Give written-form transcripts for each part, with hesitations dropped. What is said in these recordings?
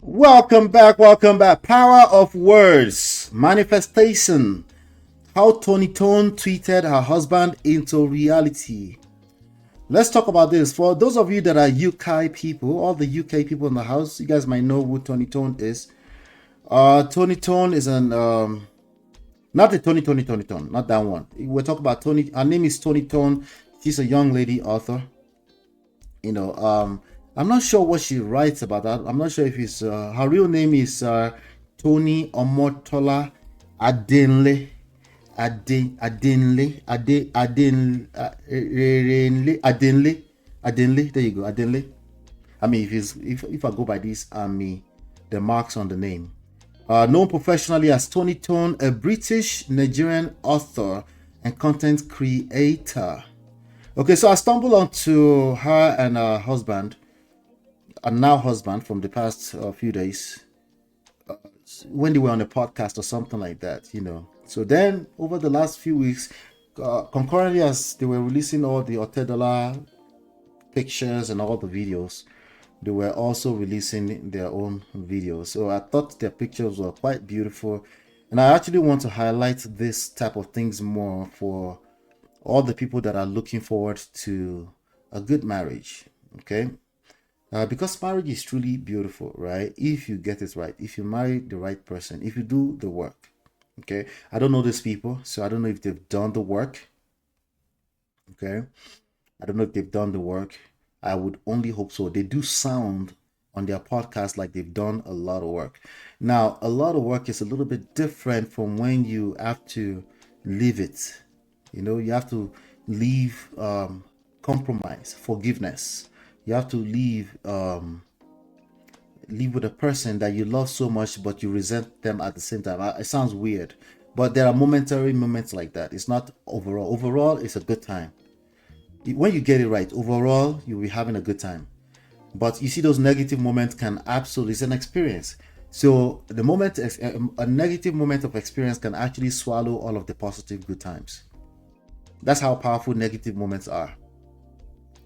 Welcome back, welcome back. Power of words, manifestation. How Toni tweeted her husband into reality. Let's talk about this. For those of you that are UK people, all the UK people in the house, you guys might know who Toni is. Toni is an not the Toni, not that one. We're talking about Toni. Her name is Toni. She's a young lady author. I'm not sure what she writes about that. I'm not sure if it's her real name is Toni Omotola Adenle. Adenle. There you go, Adenle. I mean, if I go by this, the marks on the name. Known professionally as Toni, a British Nigerian author and content creator. Okay, so I stumbled onto her and her husband, a now husband, from the past few days when they were on a podcast or something like that, So then over the last few weeks, concurrently as they were releasing all the Otedola pictures and all the videos, they were also releasing their own videos. So I thought their pictures were quite beautiful. And I actually want to highlight this type of things more for all the people that are looking forward to a good marriage. Okay. Because marriage is truly beautiful, right? If you get it right, if you marry the right person, if you do the work. Okay. I don't know these people, so I don't know if they've done the work. Okay. I don't know if they've done the work. I would only hope so. They do sound on their podcast like they've done a lot of work. Now, a lot of work is a little bit different from when you have to leave it. You have to leave compromise, forgiveness. You have to leave with a person that you love so much, but you resent them at the same time. It sounds weird, but there are momentary moments like that. It's not overall. Overall, it's a good time. When you get it right, overall, you'll be having a good time. But you see, those negative moments can absolutely, it's an experience. So the moment, a negative moment of experience can actually swallow all of the positive good times. That's how powerful negative moments are.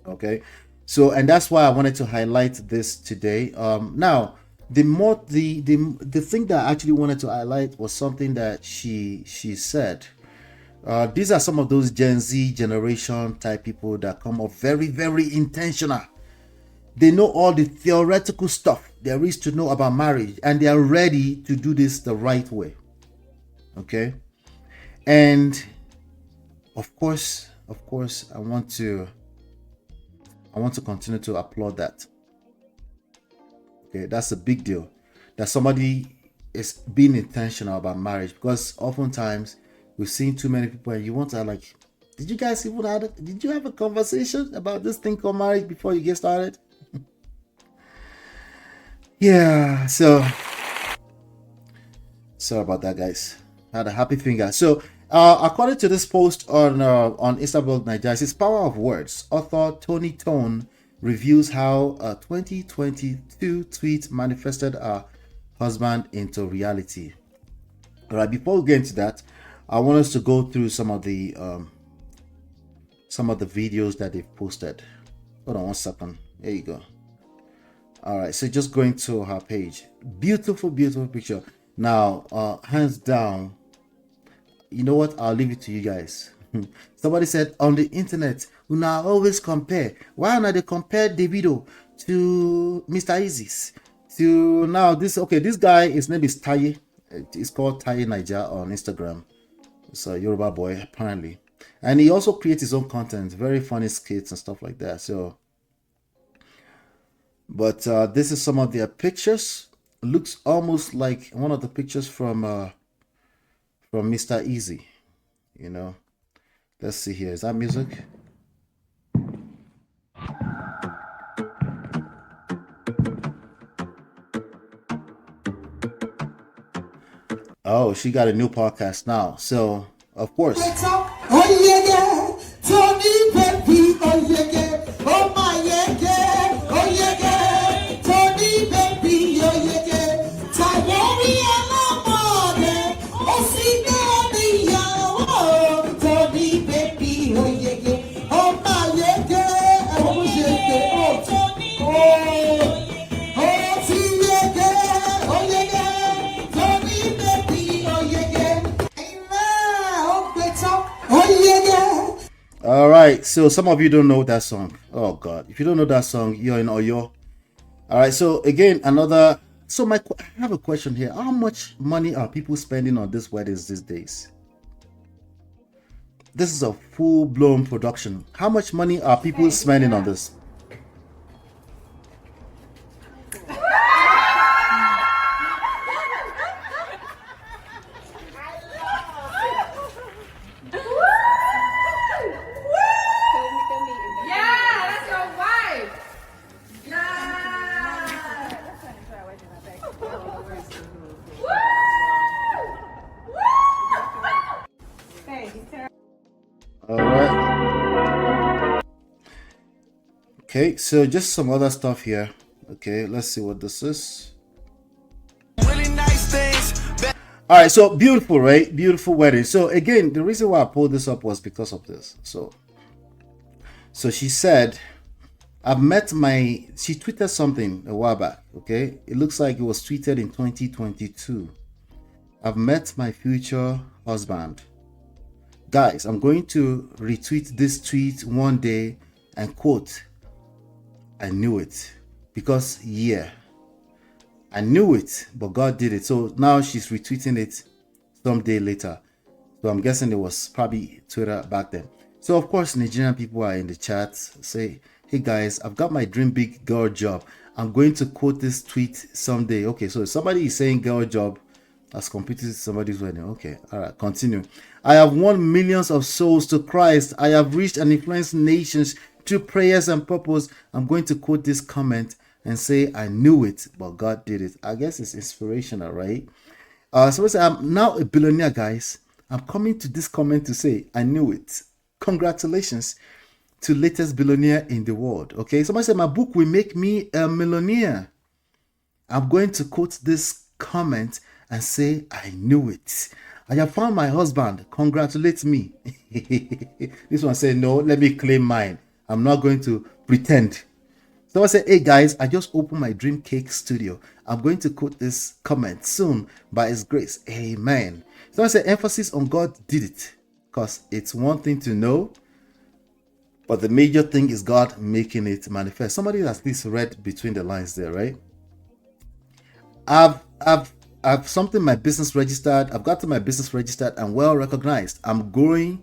Okay. So, and that's why I wanted to highlight this today. Now, the thing that I actually wanted to highlight was something that she said. These are some of those Gen Z generation type people that come off very, very intentional. They know all the theoretical stuff there is to know about marriage, and they are ready to do this the right way. Okay. And of course, I want to continue to applaud that. Okay, that's a big deal. That somebody is being intentional about marriage, because oftentimes we've seen too many people, and you want to like, did you have a conversation about this thing called marriage before you get started? Yeah, so sorry about that, guys. I had a happy finger. So according to this post on Instablog Nigeria, it's Power of Words. Author Toni reviews how a 2022 tweet manifested her husband into reality. All right, before we get into that, I want us to go through some of the videos that they've posted. Hold on one second. There you go. All right, so just going to her page. Beautiful, beautiful picture. Now, hands down, you know what? I'll leave it to you guys. Somebody said on the internet, we now always compare. Why not they compare Davido to Mr. Isis? To now this guy, his name is Taye. It's called Taye Niger on Instagram. It's a Yoruba boy apparently, and he also creates his own content, very funny skits and stuff like that. So, but this is some of their pictures. Looks almost like one of the pictures from Mr. Easy. Let's see here. Is that music? Oh, she got a new podcast now. So, of course. Oh, yeah, Toni, baby. Oh, yeah, oh, my, yeah, oh, yeah, Toni, baby. Oh, yeah, Tayeri, oh, see, baby. Oh, Toni, baby. Oh, yeah, oh, my, yeah, oh, yeah, oh, Toni, oh, see, yeah. right, so some of you don't know that song. Oh God, if you don't know that song, you're in Oyo. All right, so again, another. So I have a question here. How much money are people spending on these weddings these days? This is a full-blown production. How much money are people spending on this? All right. Okay, so just some other stuff here. Okay, let's see what this is. Really nice things. All right, so beautiful, right? Beautiful wedding. So again, the reason why I pulled this up was because of this. So she said, I've met my. She tweeted something a while back. Okay, it looks like it was tweeted in 2022. I've met my future husband. Guys, I'm going to retweet this tweet one day and quote, I knew it. Because, yeah, I knew it, but God did it. So now she's retweeting it some day later. So I'm guessing it was probably Twitter back then. So, of course, Nigerian people are in the chat. Say, hey, guys, I've got my dream big girl job. I'm going to quote this tweet someday. Okay, so if somebody is saying girl job, has completed somebody's wedding. Okay, all right, continue. I have won millions of souls to Christ. I have reached and influenced nations through prayers and purpose. I'm going to quote this comment and say, I knew it, but God did it. I guess it's inspirational, right? So I'm now a billionaire, guys. I'm coming to this comment to say, I knew it. Congratulations to latest billionaire in the world. Okay, somebody said, my book will make me a millionaire. I'm going to quote this comment and say, I knew it. I have found my husband. Congratulate me. This one said, no, let me claim mine. I'm not going to pretend. So I said, hey guys, I just opened my dream cake studio. I'm going to quote this comment soon by His grace. Amen. So I said, emphasis on God did it. Because it's one thing to know, but the major thing is God making it manifest. Somebody at least read between the lines there, right? I've something my business registered. I've gotten my business registered and well recognized. I'm going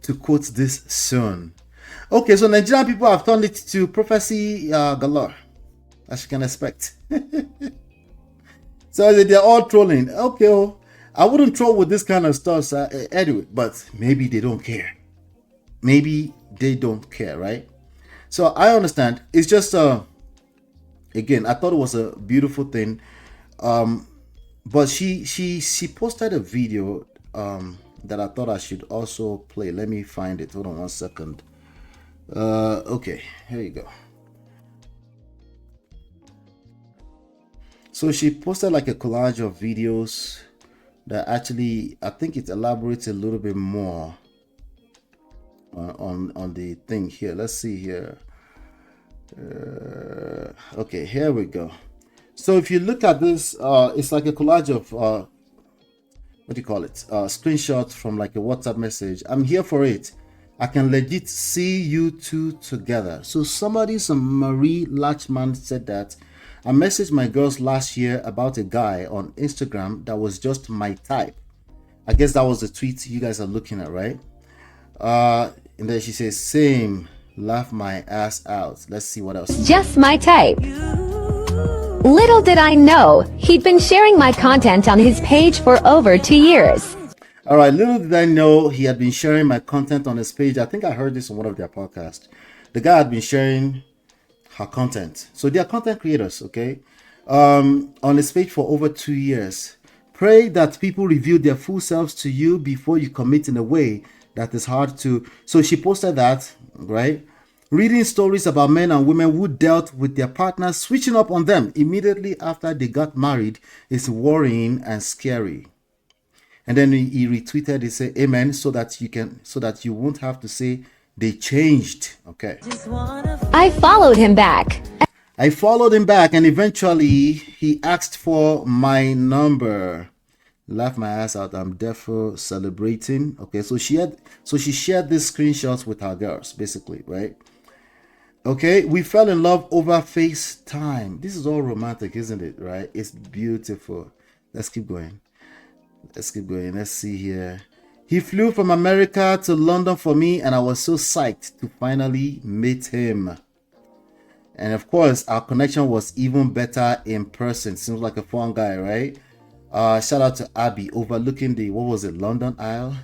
to quote this soon. Okay, so Nigerian people have turned it to prophecy galore, as you can expect. So they're all trolling. Okay, well, I wouldn't troll with this kind of stuff anyway, but maybe they don't care. Maybe they don't care, right? So I understand. It's just again, I thought it was a beautiful thing. But she posted a video that I thought I should also play. Let me find it. Hold on one second. Okay, here you go. So she posted like a collage of videos that actually, I think it elaborates a little bit more on the thing here. Let's see here. Okay, here we go. So if you look at this, it's like a collage of what do you call it? Screenshots from like a WhatsApp message. I'm here for it. I can legit see you two together. So somebody, some Marie Lachman said that I messaged my girls last year about a guy on Instagram that was just my type. I guess that was the tweet you guys are looking at, right? And then she says, same, laugh my ass out. Let's see what else. Just my type. Little did I know, he'd been sharing my content on his page for over 2 years. All right, little did I know he had been sharing my content on his page. I think I heard this on one of their podcasts. The guy had been sharing her content. So they are content creators, okay? On his page for over 2 years. Pray that people reveal their full selves to you before you commit in a way that is hard to. So she posted that, right? Reading stories about men and women who dealt with their partners switching up on them immediately after they got married is worrying and scary. And then he retweeted, he said, amen, so that you won't have to say they changed. Okay. I followed him back. And eventually he asked for my number. Laugh my ass out. I'm therefore celebrating. Okay, so she shared these screenshots with her girls, basically, right? Okay, we fell in love over FaceTime. This is all romantic, isn't it? Right? It's beautiful. Let's keep going. Let's keep going. Let's see here. He flew from America to London for me, and I was so psyched to finally meet him. And of course, our connection was even better in person. Seems like a fun guy, right? Shout out to Abby overlooking the, what was it, London Isle?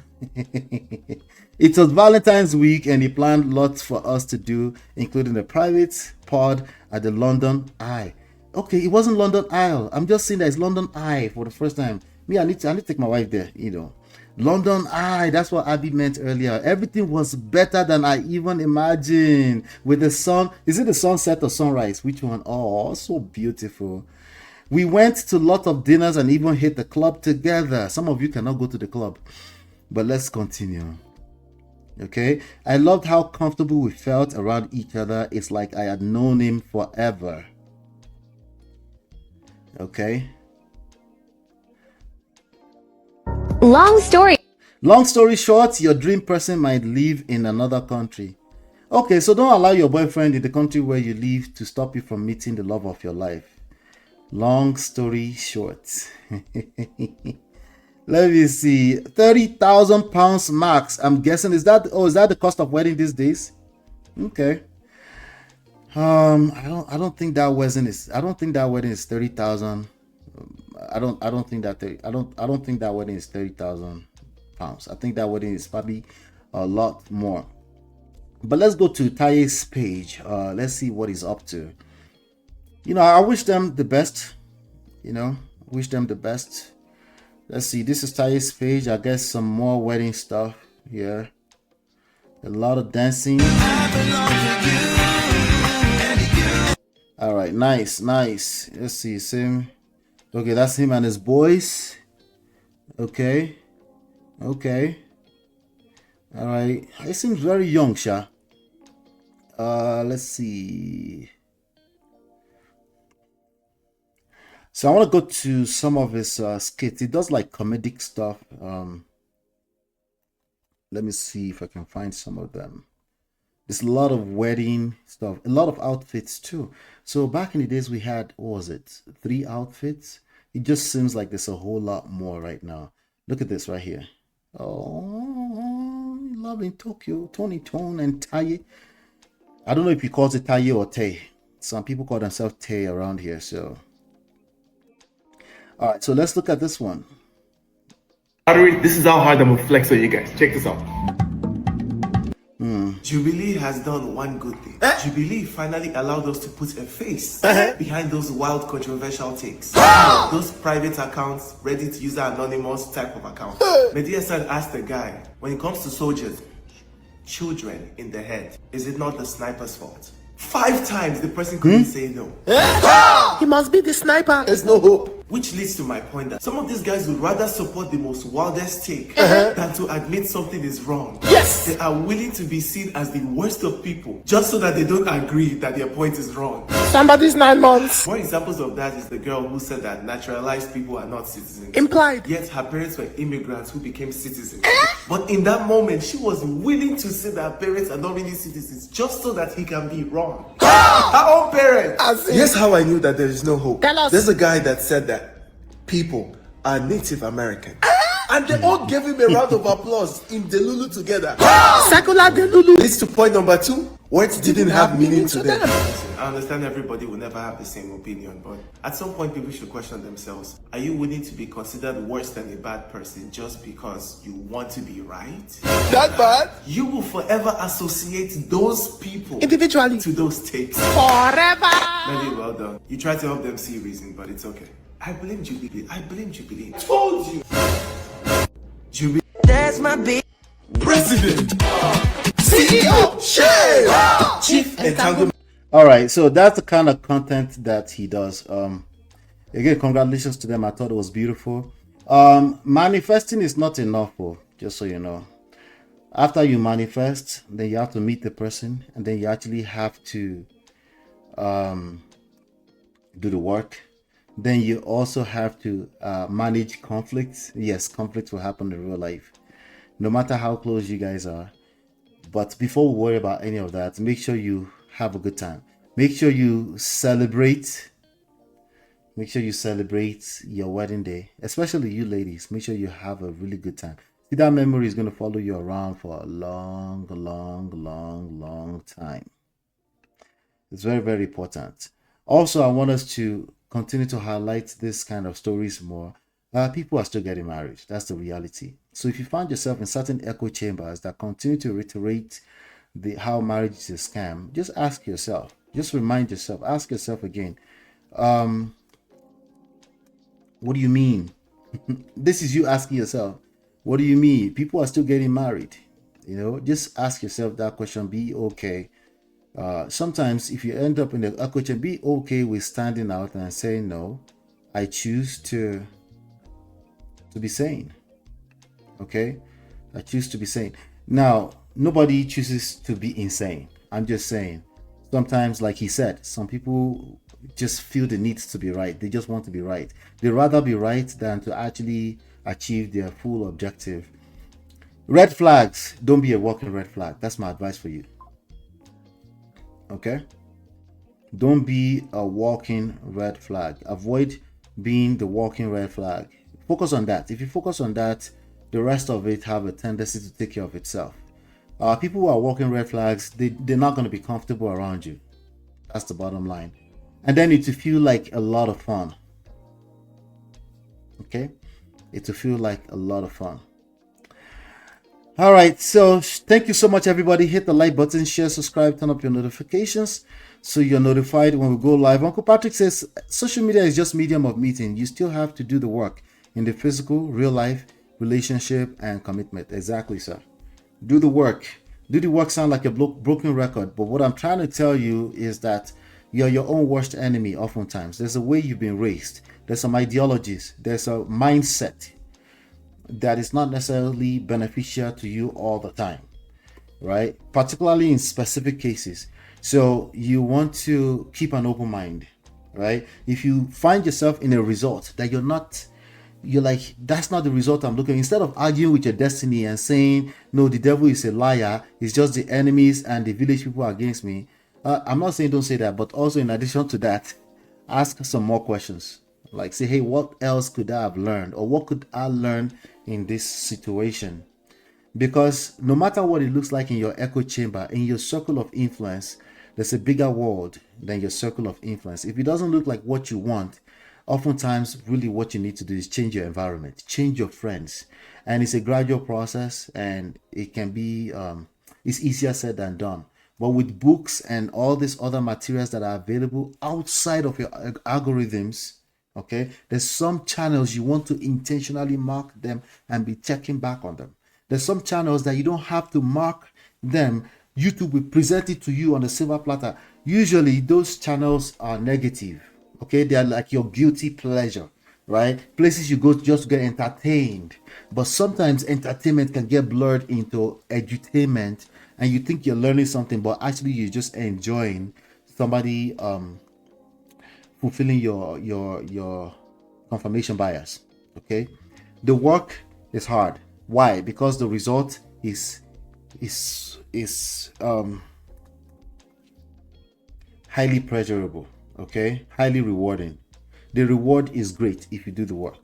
It was Valentine's week and he planned lots for us to do, including a private pod at the London Eye. Okay, it wasn't London Isle. I'm just saying that it's London Eye for the first time. Me, I need to take my wife there, you know. London Eye, that's what Abby meant earlier. Everything was better than I even imagined. With the sun, is it the sunset or sunrise? Which one? Oh, so beautiful. We went to a lot of dinners and even hit the club together. Some of you cannot go to the club, but let's continue. Okay, I loved how comfortable we felt around each other. It's like I had known him forever. Okay. Long story short, your dream person might live in another country. Okay, so don't allow your boyfriend in the country where you live to stop you from meeting the love of your life. Long story short. Let me see. 30,000 pounds max. I'm guessing, is that the cost of wedding these days? Okay. I don't think that wedding is 30,000. I don't think that wedding is 30,000 pounds. I think that wedding is probably a lot more. But let's go to Taye's page. Let's see what he's up to. You know, I wish them the best. You know, wish them the best. Let's see. This is Taye's page. I guess some more wedding stuff here. A lot of dancing. All right, nice. Let's see. Same. Okay, that's him and his boys. Okay. All right. He seems very young, Sha. Let's see. So I want to go to some of his skits. He does like comedic stuff. Let me see if I can find some of them. There's a lot of wedding stuff, a lot of outfits too. So back in the days we had, what was it, 3 outfits? It just seems like there's a whole lot more right now. Look at this right here. Oh, love in Tokyo, Toni and Taye. I don't know if he calls it Taye or Tay. Some people call themselves Tay around here, so. All right, so let's look at this one. This is how hard I'm gonna flex on you guys. Check this out. Jubilee has done one good thing. Jubilee finally allowed us to put a face behind those wild controversial takes. Those private accounts, ready to use anonymous type of accounts. Mediasan asked the guy, when it comes to soldiers, children in the head, is it not the sniper's fault? 5 times the person couldn't say no. He must be the sniper. There's no hope. Which leads to my point that some of these guys would rather support the most wildest take than to admit something is wrong. Yes! They are willing to be seen as the worst of people just so that they don't agree that their point is wrong. Somebody's 9 months. More examples of that is the girl who said that naturalized people are not citizens. Implied. Yet her parents were immigrants who became citizens. But in that moment, she was willing to say that her parents are not really citizens just so that he can be wrong. Her own parents. Here's how I knew that there is no hope. Tell us. There's a guy that said that people are Native American. And they all gave him a round of applause in Delulu together. Secular Delulu. Leads to point number 2. Words didn't have meaning to them. I understand everybody will never have the same opinion, but at some point people should question themselves. Are you willing to be considered worse than a bad person just because you want to be right? That bad? You will forever associate those people Individually. to those takes. Forever. Maybe well done. You try to help them see reason, but it's okay. I blame Jubilee. I told you. Jubilee. That's my big President. CEO. Share. Chief Entanglement. All right, so that's the kind of content that he does. Again, congratulations to them. I thought it was beautiful. Manifesting is not enough, just so you know. After you manifest, then you have to meet the person, and then you actually have to do the work. then you also have to manage conflicts. Yes, conflicts will happen in real life, no matter how close you guys are. But before we worry about any of that, make sure you have a good time. Make sure you celebrate. Make sure you celebrate your wedding day, especially you ladies. Make sure you have a really good time. See, that memory is going to follow you around for a long, long, long, long time. It's very, very important. Also, I want us to continue to highlight this kind of stories more. People are still getting married. That's the reality. So if you find yourself in certain echo chambers that continue to reiterate how marriage is a scam, just ask yourself, just remind yourself, ask yourself again, what do you mean? This is you asking yourself, what do you mean? People are still getting married. Just ask yourself that question. Be okay. Sometimes if you end up in the echo chamber, be okay with standing out and saying, no, I choose to be sane. Okay? I choose to be sane. Now, nobody chooses to be insane. I'm just saying. Sometimes, like he said, some people just feel the need to be right. They just want to be right. They rather be right than to actually achieve their full objective. Red flags. Don't be a walking red flag. That's my advice for you. Okay? Don't be a walking red flag. Avoid being the walking red flag. Focus on that. If you focus on that, the rest of it have a tendency to take care of itself. People who are walking red flags, they're not going to be comfortable around you. That's the bottom line. And then it will feel like a lot of fun. Okay? It will feel like a lot of fun. All right, so thank you so much, everybody. Hit the like button, share, subscribe, turn up your notifications so you're notified when we go live. Uncle Patrick says social media is just medium of meeting. You still have to do the work in the physical, real life, relationship, and commitment. Exactly, sir. Do the work. Do the work sound like a broken record, but what I'm trying to tell you is that you're your own worst enemy oftentimes. There's a way you've been raised. There's some ideologies. There's a mindset that is not necessarily beneficial to you all the time, right? Particularly in specific cases. So you want to keep an open mind, right? If you find yourself in a result that you're like, that's not the result I'm looking. Instead of arguing with your destiny and saying, no, the devil is a liar, it's just the enemies and the village people are against me. I'm not saying don't say that, but also in addition to that, ask some more questions. Like say, hey, what else could I have learned? Or what could I learn in this situation? Because no matter what it looks like in your echo chamber, in your circle of influence, there's a bigger world than your circle of influence. If it doesn't look like what you want, oftentimes really what you need to do is change your environment, change your friends. And it's a gradual process, and it can be, it's easier said than done. But with books and all these other materials that are available outside of your algorithms, okay, there's some channels you want to intentionally mark them and be checking back on them. There's some channels that you don't have to mark them. YouTube will present it to you on a silver platter. Usually those channels are negative. Okay, they are like your guilty pleasure, right? Places you go just to get entertained. But sometimes entertainment can get blurred into edutainment, and you think you're learning something, but actually you're just enjoying somebody fulfilling your confirmation bias. Okay, the work is hard. Why? Because the result is highly pleasurable. Okay, highly rewarding. The reward is great if you do the work.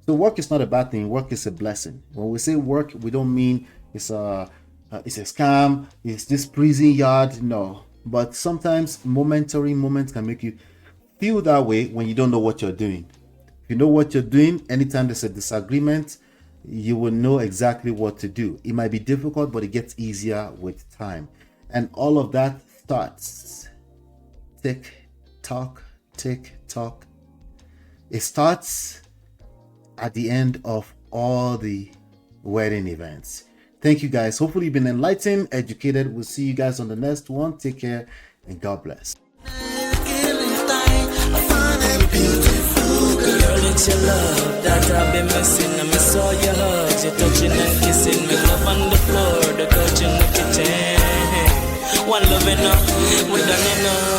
So work is not a bad thing. Work is a blessing. When we say work, we don't mean it's a scam, it's this prison yard. No, but sometimes momentary moments can make you feel that way when you don't know what you're doing. If you know what you're doing, anytime there's a disagreement, you will know exactly what to do. It might be difficult, but it gets easier with time. And all of that starts tick tock. It starts at the end of all the wedding events. Thank you guys. Hopefully you've been enlightened, educated. We'll see you guys on the next one. Take care and God bless. It's your love that I've been missing. I miss all your hugs, your touching and kissing. Me love on the floor, the couch in the kitchen. One love enough, we done enough.